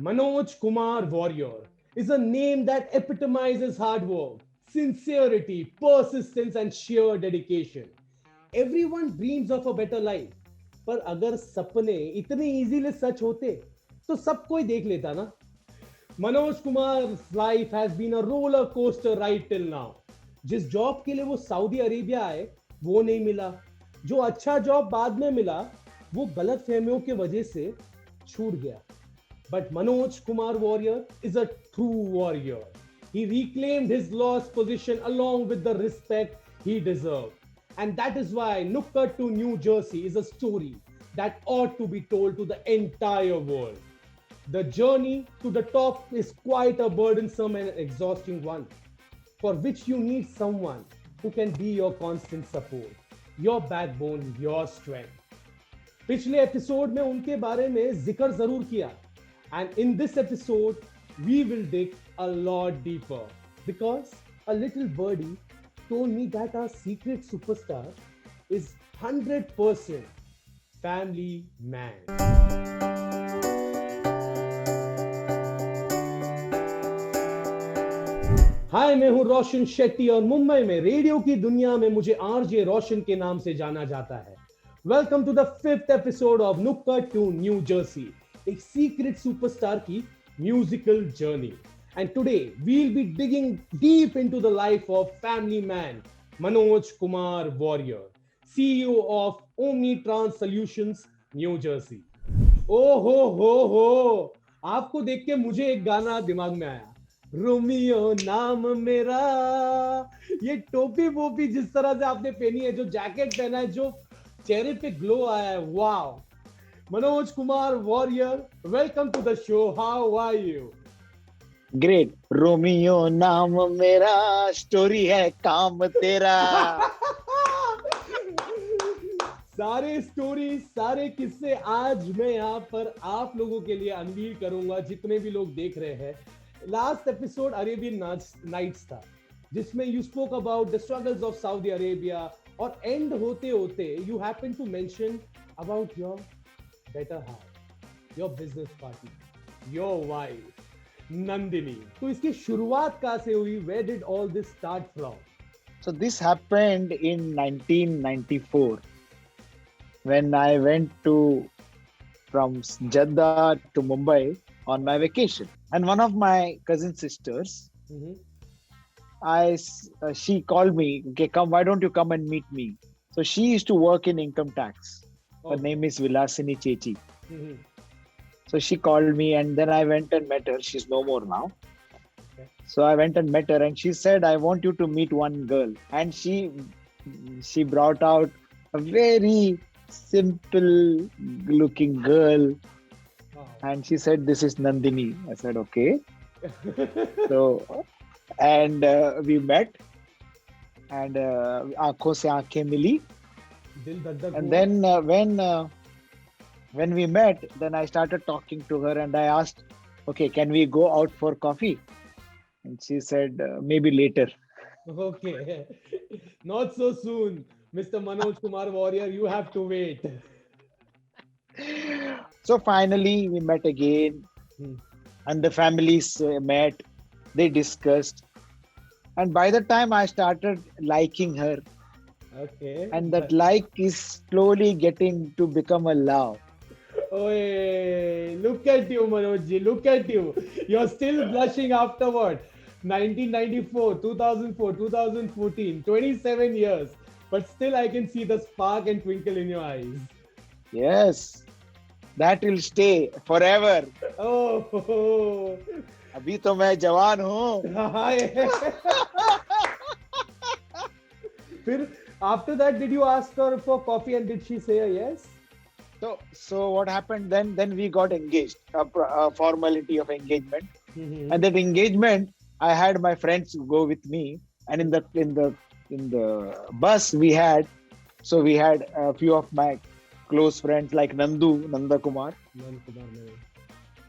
Manoj Kumar Warrior is a name that epitomizes hard work, sincerity, persistence, and sheer dedication. Everyone dreams of a better life, पर अगर सपने इतने easily सच होते तो सब कोई देख लेता ना. Manoj Kumar's life has been a roller coaster right till now. जिस जॉब के लिए वो सऊदी अरेबिया आए वो नहीं मिला, जो अच्छा जॉब बाद में मिला वो गलत फहमियों की वजह से छूट गया. But Manoj Kumar Warrior is a true warrior. He reclaimed his lost position along with the respect he deserved. And that is why Nukkad to New Jersey is a story that ought to be told to the entire world. The journey to the top is quite a burdensome and exhausting one, for which you need someone who can be your constant support, your backbone, your strength. पिछले episode में उनके बारे में जिक्र जरूर किया, and in this episode we will dig a lot deeper because a little birdie told me that our secret superstar is 100% family man. हाय, मैं हूं रोशन शेट्टी और मुंबई में रेडियो की दुनिया में मुझे आरजे रोशन के नाम से जाना जाता है. Welcome to the 5th episode of Nukkad to न्यू जर्सी, एक सीक्रेट सुपरस्टार की musical journey. And today we will be digging deep into the life of family man Manoj Kumar Warrier, CEO of Omni Trans Solutions New Jersey. ओ हो, आपको देख के मुझे एक गाना दिमाग में आया, रोमियो नाम मेरा. ये टोपी वोपी जिस तरह से आपने पहनी है, जो जैकेट पहना है, जो चेहरे पे ग्लो आया है, wow. Manoj Kumar Warrier, welcome to the show. How are you? Great. Romeo नाम मेरा, स्टोरी है काम तेरा. सारे स्टोरी, सारे किस्से आज मैं यहाँ पर आप लोगों के लिए अनवील करूंगा, जितने भी लोग देख रहे हैं. लास्ट एपिसोड अरेबियन नाइट्स था, जिसमें you spoke about the struggles of Saudi Arabia, और एंड होते होते you happen to mention about your better half, your business partner, your wife Nandini. तो इसकी शुरुआत कहाँ से हुई? Where did all this start from? So this happened in 1994 when I went from Jeddah to Mumbai on my vacation, and one of my cousin sisters, she called me, okay, come, why don't you come and meet me? So she used to work in income tax. Her name is Vilasini Chechi. So she called me, and then I went and met her. She's no more now. Okay. So I went and met her, and she said, I want you to meet one girl. And she brought out a very simple looking girl. Wow. And she said, this is Nandini. I said, okay. So, and we met, and aankhon se aankhein mili. दिल धक धक And हुआ. then when we met, then I started talking to her, and I asked, okay, can we go out for coffee? And she said, maybe later. Okay, not so soon, Mr. Manoj Kumar Warrior. You have to wait. So finally we met again, and the families met. They discussed, and by the time I started liking her, Okay. and that like is slowly getting to become a love. Oye, look at you, Manoj ji. Look at you. You're still blushing afterward. 1994, 2004, 2014, 27 years. But still I can see the spark and twinkle in your eyes. Yes, that will stay forever. Oh. अभी तो मैं जवान हूँ. फिर after that, did you ask her for coffee and did she say a yes? So what happened then? Then we got engaged, a formality of engagement. And that engagement, I had my friends go with me, and in the bus we had a few of my close friends like Nanda Kumar.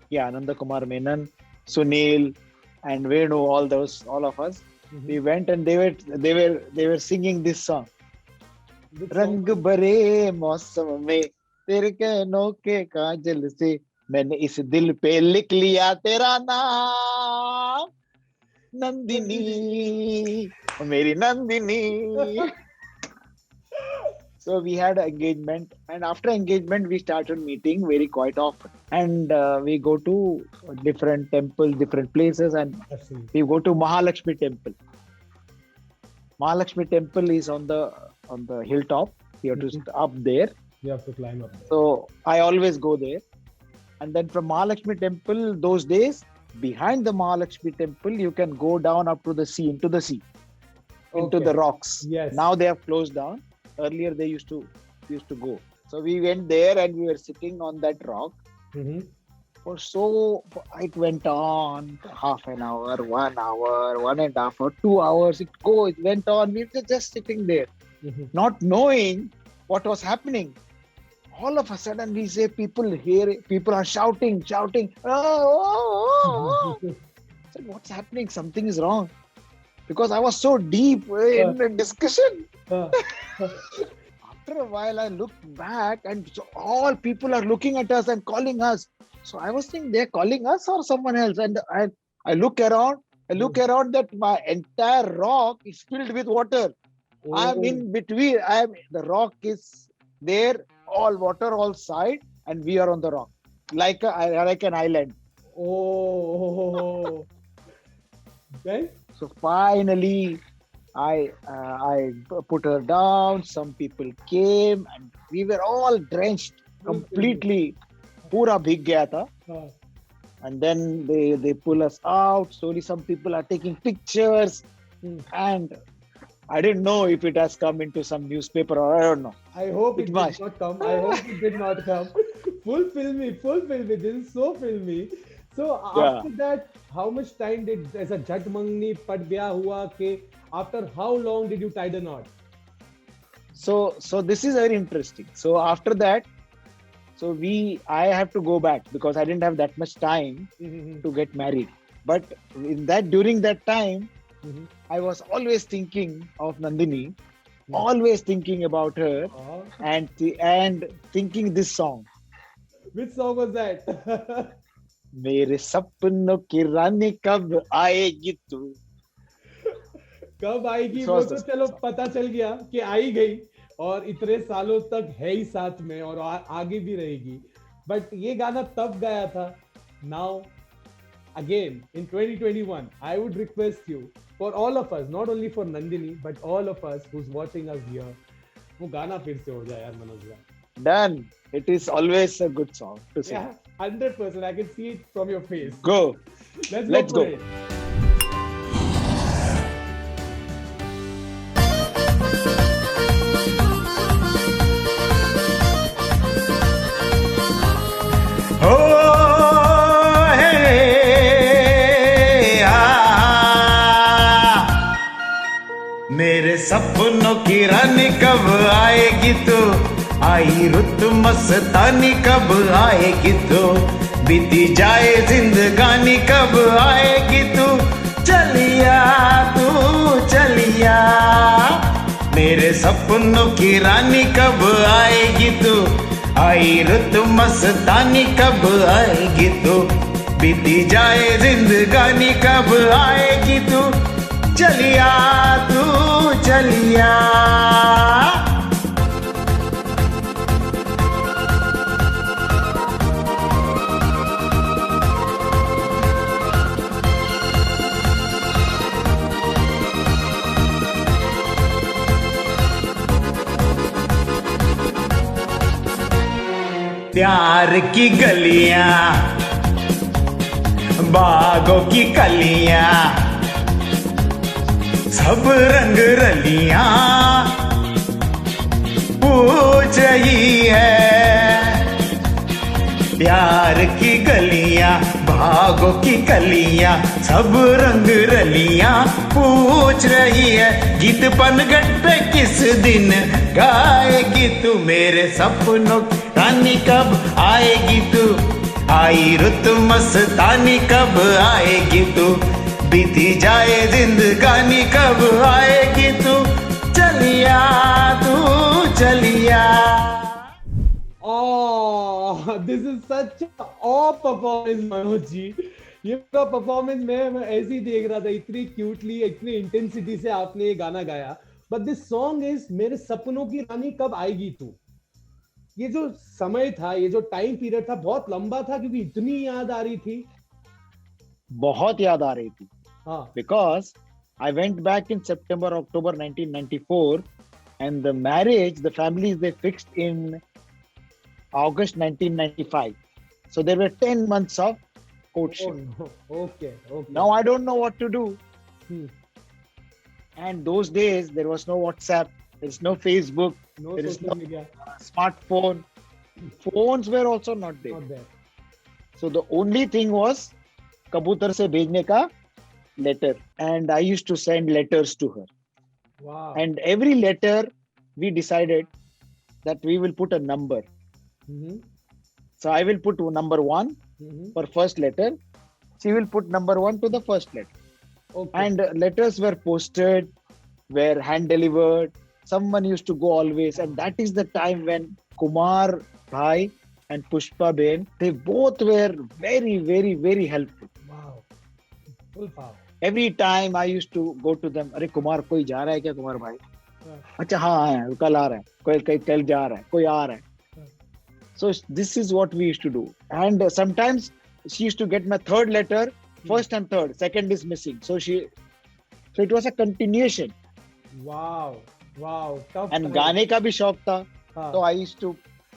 Yeah, Nanda Kumar Menon, Sunil, and Venu, all of us. We went, and they were singing this song. रंग भरे मौसम में तेरे कहनों के काजल से मैंने इस दिल पे लिख लिया तेरा नाम, नंदिनी, मेरी Nandini. So we had engagement, and after engagement, we started meeting very quite often. And we go to different temples, different places, and Absolutely. we go to Mahalakshmi temple. Mahalakshmi temple is on the hilltop. You have to up there. You have to climb up there. So I always go there. And then from Mahalakshmi temple, those days, behind the Mahalakshmi temple, you can go down up to the sea, into the sea, into Okay. the rocks. Yes. Now they have closed down. Earlier they used to go. So we went there and we were sitting on that rock. Mm-hmm. It went on half an hour, 1 hour, 1.5 hour, 2 hours. It went on. We were just sitting there, Mm-hmm. not knowing what was happening. All of a sudden, we say people are shouting. Oh. I said, what's happening? Something is wrong. Because I was so deep in the discussion. After a while, I looked back and so all people are looking at us and calling us. So I was thinking they're calling us or someone else. And I look around. That my entire rock is filled with water. I'm in between. The rock is there, all water, all side, and we are on the rock, like an island. Oh. Then? So finally, I put her down. Some people came, and we were all drenched completely. Pura bhig gaya tha. And then they pull us out. Slowly, some people are taking pictures, and I didn't know if it has come into some newspaper or I don't know. I hope it It did must. not come. Full filmy. This is so filmy. So after that, how much time did ऐसा झट मंगनी पट ब्याह हुआ के after how long did you tie the knot? So this is very interesting. So after that, I have to go back because I didn't have that much time to get married. But during that time, I was always thinking of Nandini, always thinking about her, and thinking this song. Which song was that? मेरे सपनों की रानी कब आएगी तू. कब आएगी वो तो चलो पता चल गया कि आई गई और इतने सालों तक है ही साथ में और आगे भी रहेगी. बट ये गाना तब गाया था. Now again in 2021 I would request you, for all of us, not only for Nandini but all of us who's watching us here, वो गाना फिर से हो जाए यार मनोज भाई. Done. It is always a good song to sing. Yeah, 100%. I can see it from your face. Go. Let's go. It. मेरे सपनों की रानी कब आएगी तू, आई रुत मस्तानी कब आएगी तू, बीती जाए जिंदगानी कब आएगी तू, चलिया तू चलिया. मेरे सपनों की रानी कब आएगी तू, आई रुत मस्तानी कब आएगी तू, बीती जाए जिंदगानी कब आएगी तू, चलिया तू चलिया. प्यार की गलियां, बागों की कलियां, सब रंग रलियां पूछ रही है. प्यार की गलियां, बागों की कलियां, सब रंग रलियां पूछ रही है. गीत पनघट पे किस दिन गाएगी तू, मेरे सपनों की रानी कब आएगी तू, आई रुत मस्तानी कब आएगी तू, बीती जाए जिंदगानी कब आएगी तू, चलिया तू चलिया. Oh, this is such a performance Manoj ji. ये पूरा परफॉर्मेंस मैं ऐसे ही देख रहा था, इतनी क्यूटली, इतनी इंटेंसिटी से आपने ये गाना गाया. बट दिस सॉन्ग इज मेरे सपनों की रानी कब आएगी तू. ये जो समय था, ये जो टाइम पीरियड था, बहुत लंबा था क्योंकि इतनी याद आ रही थी. बहुत याद आ रही थी. हाँ. Because I went back in September, October 1994, and the marriage, the families they fixed in August 1995. So there were 10 months of courtship. Oh, no. Okay. Now I don't know what to do. Hmm. And those days there was no WhatsApp, there's no Facebook, No there is social no media. smartphone. Phones were also not there. Not there. So the only thing was कबूतर से भेजने का letter, and I used to send letters to her. Wow. And every letter we decided that we will put a number. Mhm. So I will put number 1 Mhm. for first letter. She will put number 1 to the first letter. Okay. And letters were posted, were hand delivered. Someone used to go always, and that is the time when Kumar Bhai and Pushpa Ben, they both were very, very, very helpful. Wow. Full power. Every time I used to go to them, अरे कुमार कोई जा रहा है क्या कुमार भाई? हाँ. अच्छा हाँ है, कल आ रहा है, कोई कहीं कल जा रहा है, कोई आ रहा है. So this is what we used to do. And sometimes she used to get my third letter, first and third, second is missing. So it was a continuation. Wow. Wow. Tough And time. गाने का भी शौक था. हाँ. So I used to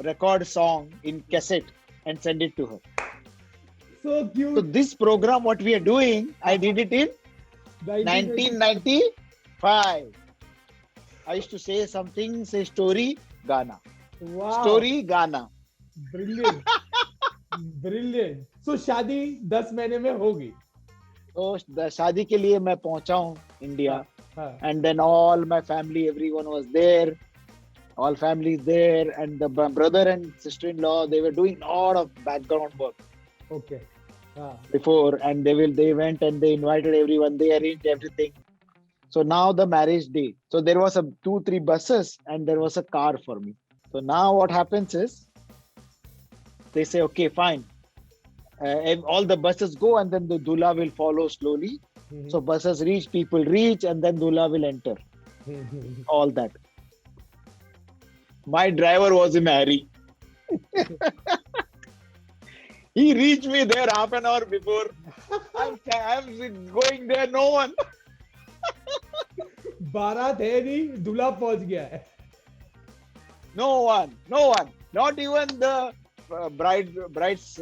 record song in cassette and send it to her. So cute. So this program, what we are doing, I did it in 1995. I used to say something, say story, Ghana. Wow. Story, Ghana. Brilliant. Brilliant. So शादी 10 महीने में होगी. तो शादी के लिए मैं पहुंचा हूँ इंडिया. हाँ. And then all my family, everyone was there. All families there, and the brother and sister-in-law, they were doing a lot of background work Okay. हाँ. before, and they went and they invited everyone. They arranged everything. So now the marriage day. So there was a 2-3 buses and there was a car for me. So now what happens is they say, okay, fine. And all the buses go and then the Dula will follow slowly. Mhm. So buses reach, people reach, and then Dula will enter. All that. My driver was in a hurry. He reached me there half an hour before. I'm going there, no one. बारात है नहीं, दूल्हा पहुंच गया है. No one. Not even the bride's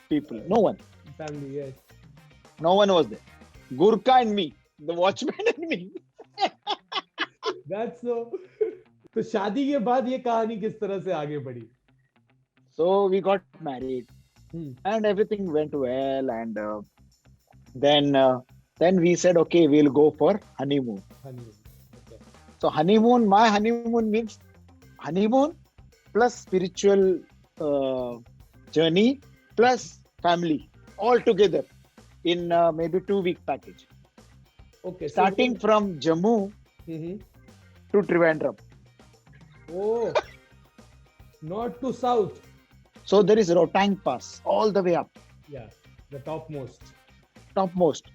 people. No one. Family, yes. No one was there. Gurkha and me, the watchman and me. That's so. तो शादी के बाद ये कहानी किस तरह से आगे बढ़ी? So we got married, and everything went well. And then we said, okay, we'll go for honeymoon. Honeymoon. Okay. So honeymoon, my honeymoon means honeymoon plus spiritual journey plus family all together in maybe 2-week package. Okay. Starting from Jammu Mm-hmm. to Trivandrum. Oh. North to south. So there is Rotang Pass all the way up, Yeah. The topmost. topmost.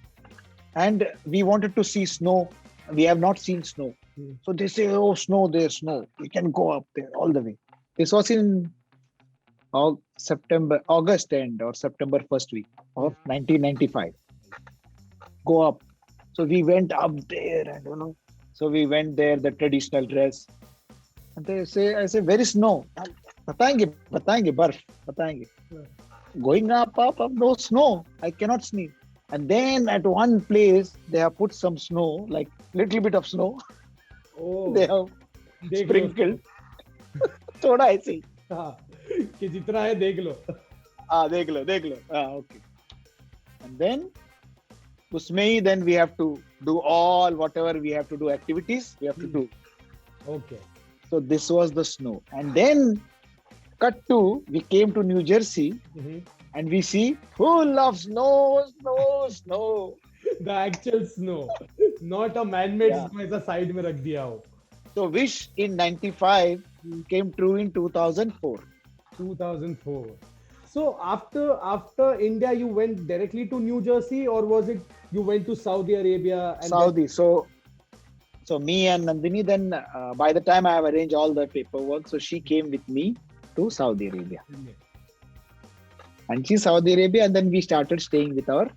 And we wanted to see snow. We have not seen snow. So they say, oh, snow, there's snow. You can go up there all the way. This was in August end or September first week of 1995. Go up. So we went up there, and so we went there, the traditional dress. And they say, I say, where is snow? Batayenge, barf, batayenge. Going up, no snow. I cannot sneeze. And then at one place, they have put some snow, like little bit of snow. Oh. They have sprinkled. थोड़ा ऐसे ही. हाँ. कि जितना है देख लो. देख लो. Okay. And then उसमें ही then we have to do all whatever we have to do activities we have to do. Okay. So this was the snow. And then cut to, we came to New Jersey. Mm-hmm. And we see full of snow. The actual snow, not a man-made Yeah. snow ऐसा side में रख दिया हो. So Wish in 95 came true in 2004. 2004. So after India, you went directly to New Jersey, or was it you went to Saudi Arabia and then? Saudi. So me and Nandini, then by the time I have arranged all the paperwork, so she came with me to Saudi Arabia. And she's Saudi Arabia, and then we started staying with our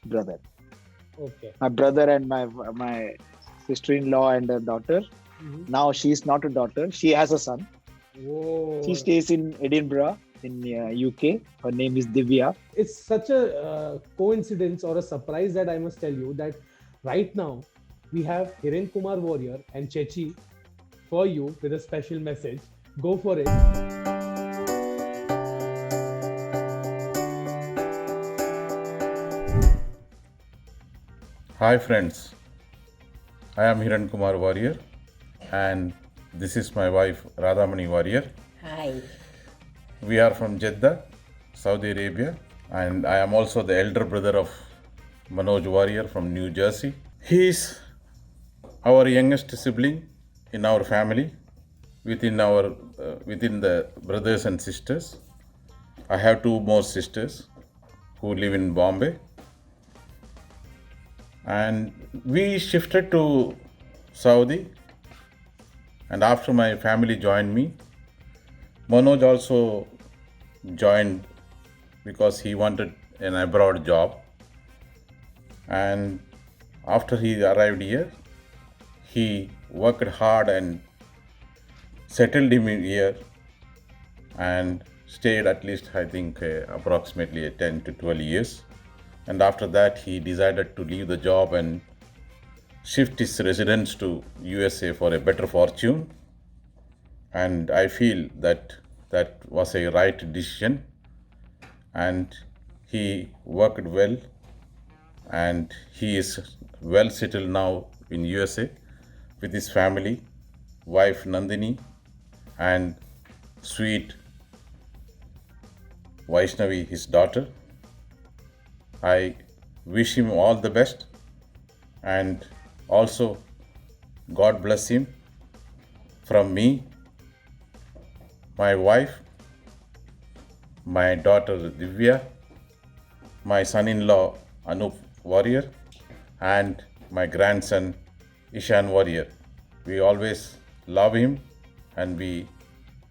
brother. Okay. My brother and my sister-in-law and her daughter. Mhm. Now she's not a daughter; she has a son. Whoa. She stays in Edinburgh in UK. Her name is Divya. It's such a coincidence or a surprise that I must tell you that right now we have Hiren Kumar Warrior and Chechi for you with a special message. Go for it. Hi friends, I am Hiran Kumar Warrior and this is my wife Radhamani Warrior. Hi. We are from Jeddah, Saudi Arabia, and I am also the elder brother of Manoj Warrior from New Jersey. He is our youngest sibling in our family within the brothers and sisters. I have two more sisters who live in Bombay. And we shifted to Saudi, and after my family joined me, Manoj also joined because he wanted an abroad job. And after he arrived here, he worked hard and settled him in here and stayed at least, I think, approximately 10 to 12 years. And after that, he decided to leave the job and shift his residence to USA for a better fortune. And I feel that that was a right decision. And he worked well, and he is well settled now in USA with his family, wife Nandini, and sweet Vaishnavi, his daughter. I wish him all the best, and also God bless him from me, my wife, my daughter Divya, my son-in-law Anup Warrior, and my grandson Ishan Warrior. We always love him and we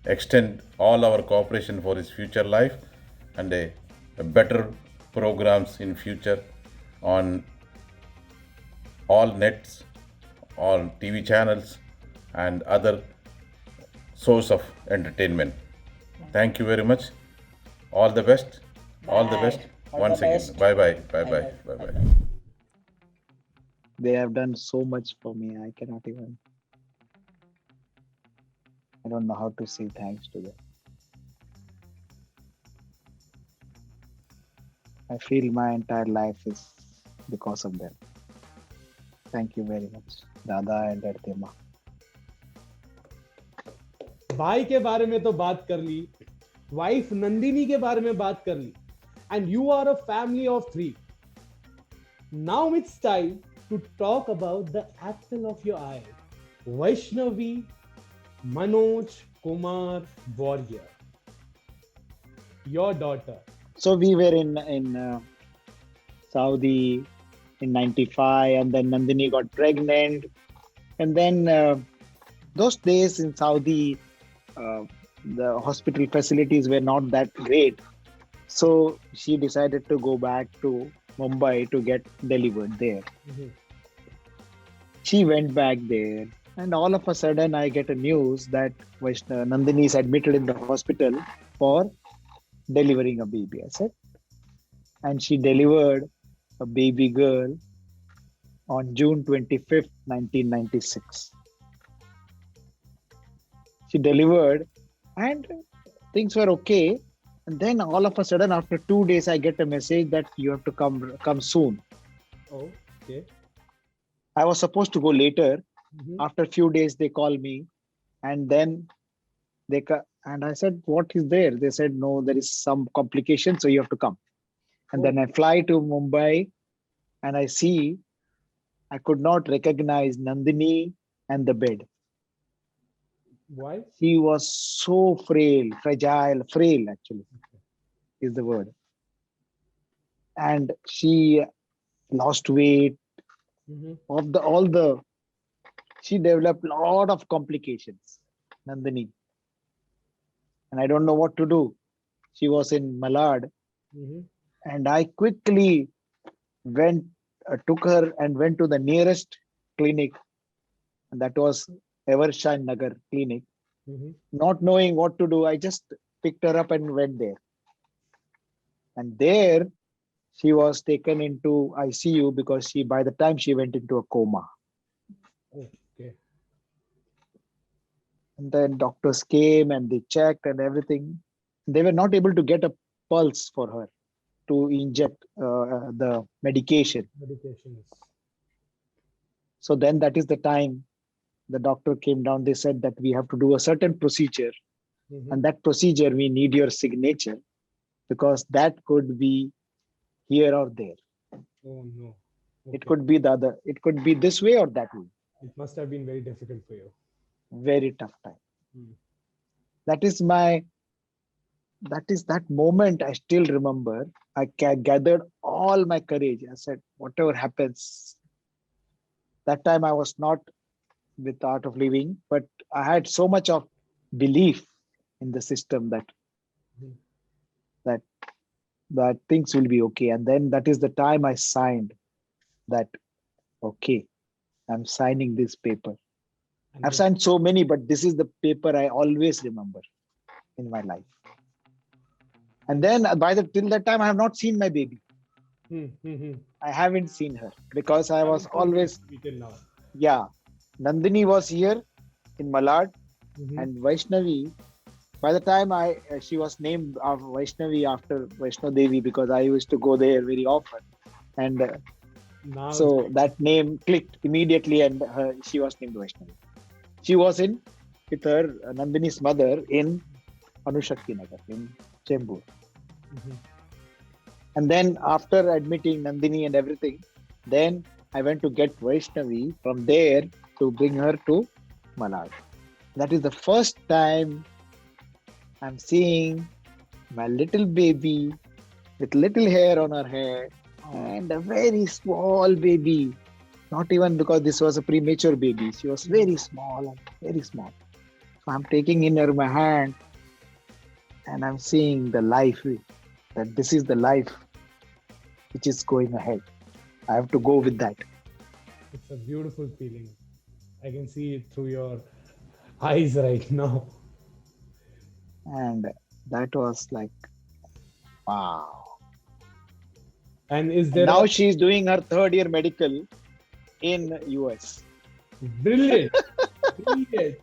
extend all our cooperation for his future life and a better programs in future on all nets, on TV channels and other source of entertainment. Thank you very much. All the best. All the Bye. best. All Once the again. best. Bye bye. Bye bye. Bye-bye. Bye bye. They have done so much for me. I cannot even. I don't know how to say thanks to them. I feel my entire life is because of them. Thank you very much, Dada and Artema. भाई के बारे में तो बात कर ली, wife Nandini के बारे में बात कर ली, and you are a family of 3. Now it's time to talk about the apple of your eye, Vaishnavi Manoj Kumar Warrior, your daughter. So we were in Saudi in '95, and then Nandini got pregnant, and then those days in Saudi, the hospital facilities were not that great. So she decided to go back to Mumbai to get delivered there. Mhm. She went back there, and all of a sudden, I get a news that Nandini is admitted in the hospital for delivering a baby. I said, and she delivered a baby girl on June 25th, 1996. She delivered, and things were okay. And then all of a sudden, after 2 days, I get a message that you have to come soon. Oh, okay. I was supposed to go later. Mhm. After a few days, they call me, and then and I said, "What is there?" They said, "No, there is some complication, so you have to come." And then I fly to Mumbai, and I see I could not recognize Nandini and the bed. Why? She was so fragile actually is the word. And she lost weight Mm-hmm. she developed a lot of complications, Nandini. And I don't know what to do. She was in Malad, Mm-hmm. and I quickly took her and went to the nearest clinic, and that was Evershine Nagar clinic. Mm-hmm. Not knowing what to do, I just picked her up and went there. And there she was taken into ICU because by the time she went into a coma. Okay. And then doctors came and they checked and everything. They were not able to get a pulse for her to inject the medication. Medications. So then that is the time the doctor came down. They said that we have to do a certain procedure. Mm-hmm. And that procedure, we need your signature because that could be here or there. Oh no. It Okay. could be the other. It could be this way or that way. It must have been very difficult for you. Very tough time. Hmm. That is that moment I still remember. I gathered all my courage. I said, whatever happens. That time I was not with the Art of Living, but I had so much of belief in the system that things will be okay. And then that is the time I signed that, okay, I'm signing this paper. And I've signed so many, but this is the paper I always remember in my life. And then till that time, I have not seen my baby. Mm-hmm. I haven't seen her because I was always, till now. yeah. Nandini was here in Malad, Mm-hmm. and Vaishnavi, by the time she was named Vaishnavi after Vaishno Devi because I used to go there very often. And Now so that name clicked immediately and she was named Vaishnavi. She was with her Nandini's mother in Anushakti Nagar in Chembur. Mhm. And then after admitting Nandini and everything, then I went to get Vaishnavi from there to bring her to Malad. That is the first time I'm seeing my little baby with little hair on her head and a very small baby. Not even because this was a premature baby. She was very small. So I'm taking in her my hand and I'm seeing the life, that this is the life which is going ahead. I have to go with that. It's a beautiful feeling. I can see it through your eyes right now. And that was like, wow. And is And there now she's doing her third year medical in US. Brilliant. Brilliant.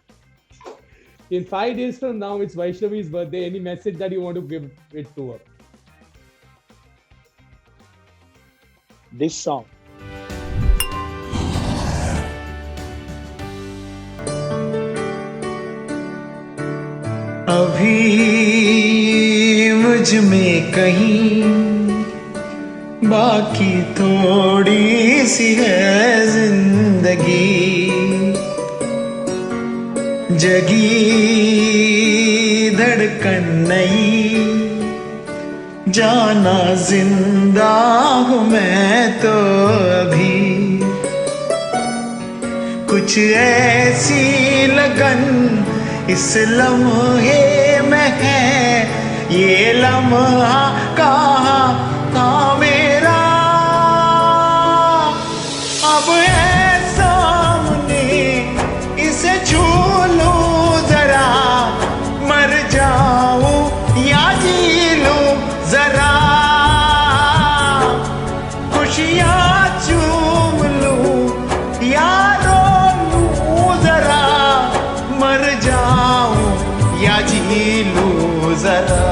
In 5 days from now, it's Vaishnavi's birthday. Any message that you want to give it to her? This song. अभी मुझ में कहीं बाकी थोड़ी सी है जिंदगी, जगी धड़कन नहीं, जाना जिंदा हूँ मैं तो अभी, कुछ ऐसी लगन इस लम्हे में है, ये लम्हा कहाँ था मेरा, अब है सामने इसे छू लूं जरा, मर जाऊं या जी लूं जरा, खुशियाँ चूम लूं या रो लूं जरा, मर जाऊं या जी लूं जरा।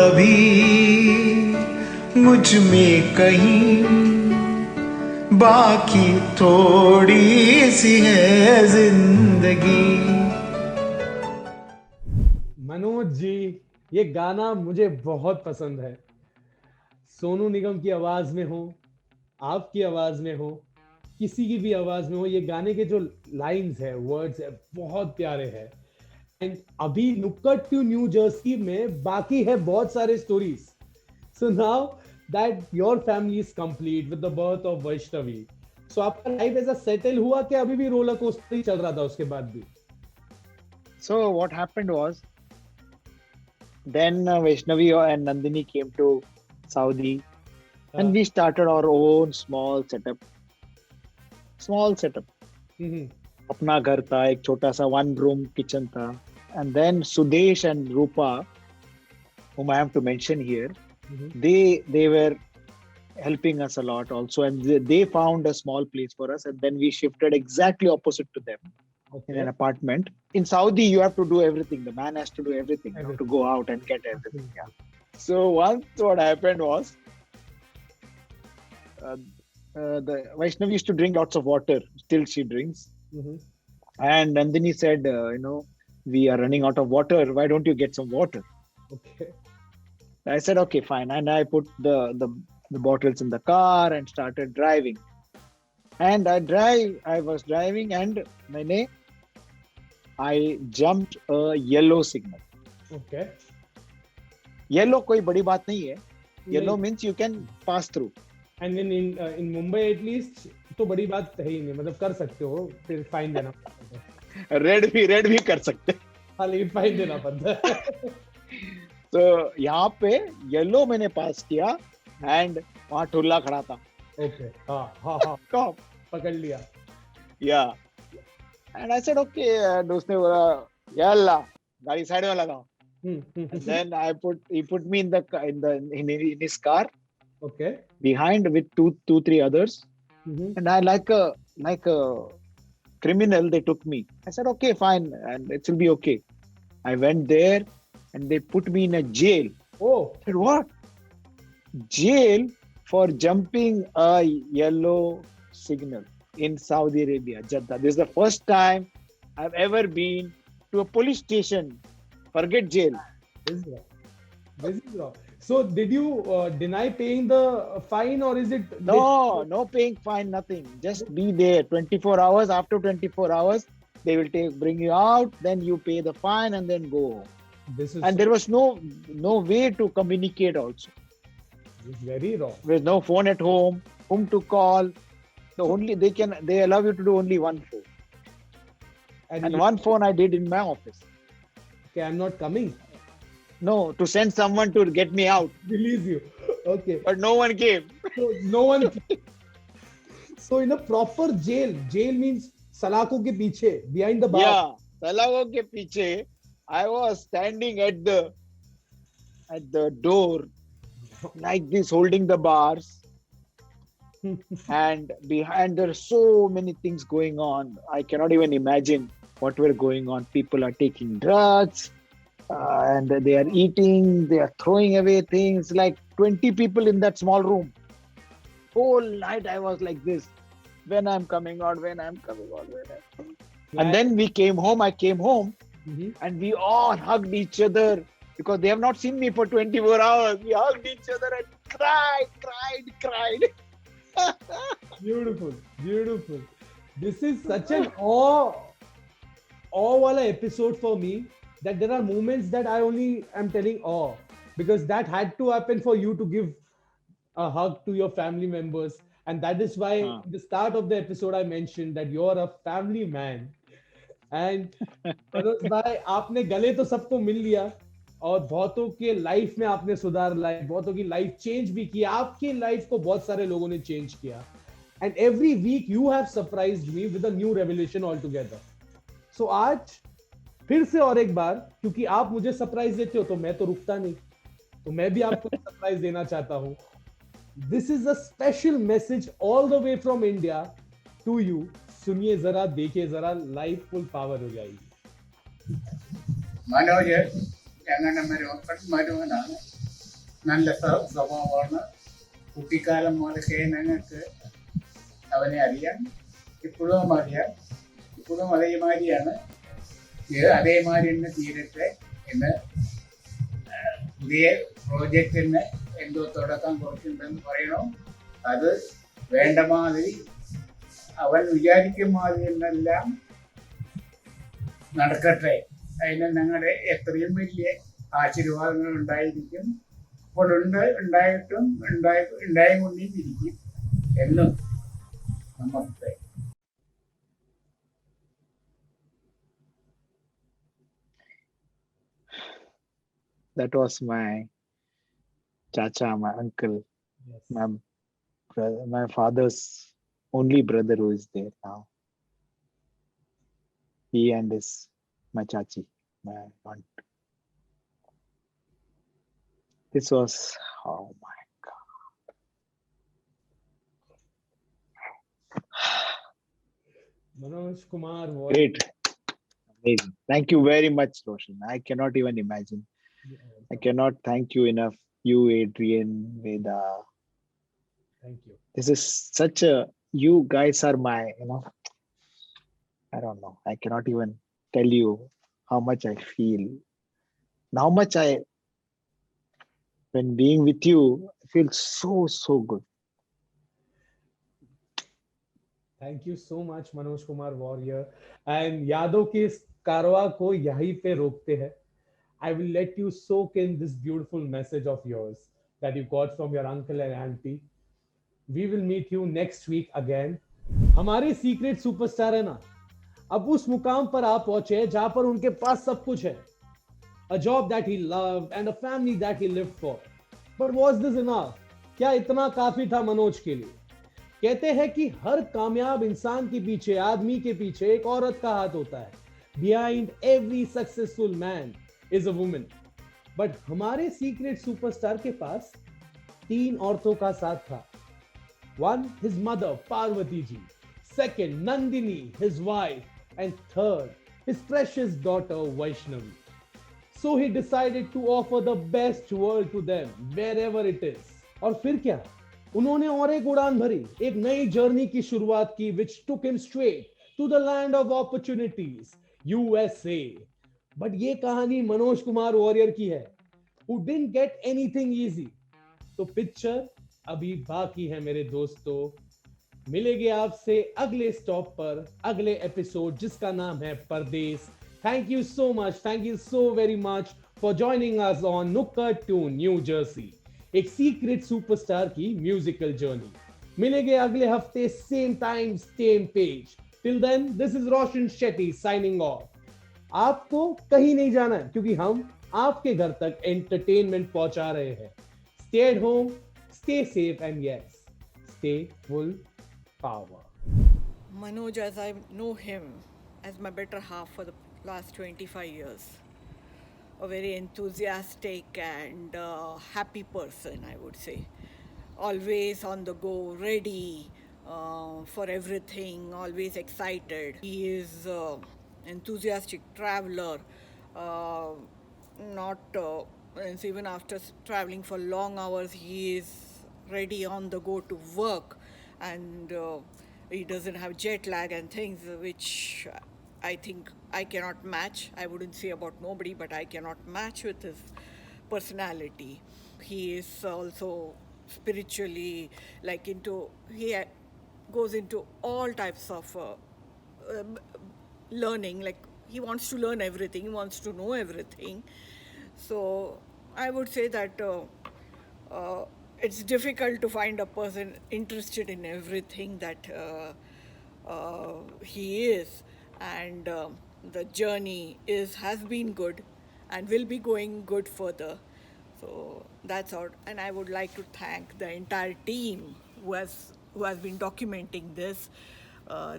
अभी मुझ में कहीं बाकी थोड़ी सी है जिंदगी। मनोज जी, ये गाना मुझे बहुत पसंद है। सोनू निगम की आवाज में हो, आपकी आवाज में हो, किसी की भी आवाज में हो, ये गाने के जो लाइंस है, वर्ड्स है, बहुत प्यारे हैं. एंड अभी नुक्कड़ टू न्यू जर्सी में बाकी है बहुत सारे stories. So now that your family is complete with the birth of Vaishnavi, so आपका लाइफ ऐसा सेटल हुआ कि अभी भी रोलर कोस्टर ही चल रहा था उसके बाद भी? So what happened was, then Vaishnavi and Nandini came to Saudi, and we started our own small setup. अपना घर था, एक छोटा सा 1 room kitchen था. And then Sudesh and Rupa, whom I have to mention here, they were helping us a lot also, and they found a small place for us, and then we shifted exactly opposite to them in an apartment. In Saudi, you have to do everything. The man has to do everything. You have to go out and get everything. Yeah. So once what happened was, the Vaishnavi used to drink lots of water. Still she drinks. And Nandini said, we are running out of water. Why don't you get some water? Okay. I said, okay, fine. And I put the bottles in the car and started driving. And I was driving, and I jumped a yellow signal. Okay. Yellow कोई बड़ी बात नहीं है. Yellow means you can pass through. And in Mumbai at least तो बड़ी बात है ही नहीं, मतलब कर सकते हो, फिर फाइन देना पड़ता है. रेड भी कर सकते हैं. हाँ, लेकिन फाइन देना पड़ता है. तो यहाँ पे येलो मैंने पास किया, एंड वहाँ ठुल्ला खड़ा था. ओके. हाँ कॉप पकड़ लिया. या and I said okay, and उसने बोला यल्ला गाड़ी साइड में लगाओ. Then he put me in his car. Okay. Behind with two, 3 others. And I like a criminal, they took me. I said, okay, fine, and it will be okay. I went there, and they put me in a jail. Oh. I said, what? Jail for jumping a yellow signal in Saudi Arabia, Jeddah. This is the first time I've ever been to a police station. Forget jail. This is wrong. So did you deny paying the fine, or is it? No paying fine, nothing. Just be there 24 hours. After 24 hours, they will bring you out. Then you pay the fine and then go home. There was no way to communicate also. It's very wrong. There's no phone at home. Whom to call? They allow you to do only one phone. And one phone I did in my office. Okay, I'm not coming. No, to send someone to get me out. Release you. Okay. But no one came. So no one came. So in a proper jail means salako ke piche, behind the bar. Yeah, salako ke piche. I was standing at the door like this, holding the bars. And behind there are so many things going on. I cannot even imagine what were going on. People are taking drugs. And they are eating, they are throwing away things, like 20 people in that small room. Whole night I was like this. When I'm coming out. And then we came home, I came home, and we all hugged each other because they have not seen me for 24 hours. We hugged each other and cried. Beautiful. This is such an awe wala episode for me, that there are moments that I only am telling awe, because that had to happen for you to give a hug to your family members. And that is why at the start of the episode I mentioned that you're a family man. And Manoj bhai, आपने गले तो सबको मिल लिया, और बहुतों के life में आपने सुधार लाए, बहुतों की लाइफ चेंज भी किया, आपकी लाइफ को बहुत सारे लोगों ने चेंज किया. And every week you have surprised me with a new revelation altogether. So आज फिर से और एक बार, क्योंकि आप मुझे सरप्राइज देते हो तो मैं तो रुकता नहीं, तो मैं भी आपको सरप्राइज देना चाहता हूं. This is a special message all the way from India to you. सुनिए जरा, देखिए जरा, लाइफ फुल पावर हो जाएगी. മനോജ് ഞങ്ങളുടെ മരുമനാണ്. നല്ല സ്വഭാവമാണ്. കുട്ടിക്കാലം മുതലൊക്കെ ഞങ്ങൾക്ക് അവനെ അറിയാം. ഇപ്പോഴും അറിയാം. ഇപ്പോഴും അതേമാതിരിയാണ്. അതേമാതിരി തന്നെ തീരട്ടെ എന്ന് പുതിയ പ്രോജക്റ്റിന് എന്തോ തുടക്കം കുറിച്ചിട്ടുണ്ടെന്ന് പറയണോ, അത് വേണ്ട മാതിരി അവൻ വിചാരിക്കും മാതിരി എന്നെല്ലാം നടക്കട്ടെ. അതിന് ഞങ്ങളുടെ എത്രയും വലിയ ആശീർവാദങ്ങൾ ഉണ്ടായിരിക്കും. ഇപ്പോൾ ഉണ്ടായിട്ടും ഉണ്ടായിക്കൊണ്ടിരിക്കും എന്നും നമുക്ക്. That was my chacha, my uncle, Yes. my father's only brother who is there now. He and my chachi, my aunt. This was, oh my God. Manoj Kumar was Great. Amazing. Thank you very much, Roshan. I cannot even imagine. I cannot thank you enough. You, Adrian, Veda. Thank you. This is such a, you guys are my, I don't know. I cannot even tell you how much I feel. How much when being with you, I feel so good. Thank you so much, Manoj Kumar Warrior. And यादों के इस कारवां को यहीं पे रोकते हैं. I will let you soak in this beautiful message of yours that you got from your uncle and auntie. We will meet you next week again. हमारे secret superstar है ना, अब उस मुकाम पर आप पहुंचे जहां पर उनके पास सब कुछ है. A job that he loved and a family that he lived for. But was this enough? क्या इतना काफी था मनोज के लिए? कहते हैं कि हर कामयाब इंसान के पीछे, आदमी के पीछे एक औरत का हाथ होता है. Behind every successful man is a woman. But हमारे सीक्रेट सुपरस्टार के पास 3 औरतों का साथ था. One, his mother, Parvati ji. Second, Nandini, his wife. And third, his precious daughter, Vaishnavi. So he decided to offer the best world to them, wherever it is. और फिर क्या? उन्होंने और एक उड़ान भरी, एक नई जर्नी की शुरुआत की, which took him straight to the land of opportunities, USA. But ये कहानी मनोज कुमार वॉरियर की है, who didn't get anything easy. तो पिक्चर अभी बाकी है मेरे दोस्तों. मिलेंगे आपसे अगले स्टॉप पर, अगले एपिसोड जिसका नाम है परदेस. Thank you so much. Thank you so very much for joining us on Nukkad Tune, New Jersey. एक सीक्रेट सुपरस्टार की म्यूजिकल जर्नी. मिलेंगे अगले हफ्ते, same time, same page. Till then, this is Roshan Shetty signing off. आपको कहीं नहीं जाना है, क्योंकि हम आपके घर तक एंटरटेनमेंट पहुंचा रहे हैं. Stay at home, stay safe, and yes, stay full power. Manoj, as I know him as my better half for the last 25 years, a very enthusiastic and happy person, I would say. Always on the go, ready for everything, always excited. He is enthusiastic traveler, not even after traveling for long hours, he is ready on the go to work, and he doesn't have jet lag and things which I think I cannot match. I wouldn't say about nobody, but I cannot match with his personality. He is also spiritually he goes into all types of learning. Like, he wants to learn everything, he wants to know everything. So I would say that it's difficult to find a person interested in everything that he is, and the journey has been good and will be going good further. So that's all, and I would like to thank the entire team who has been documenting this.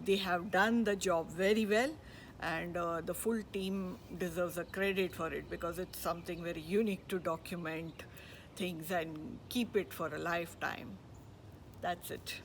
They have done the job very well, and the full team deserves a credit for it, because it's something very unique to document things and keep it for a lifetime. That's it.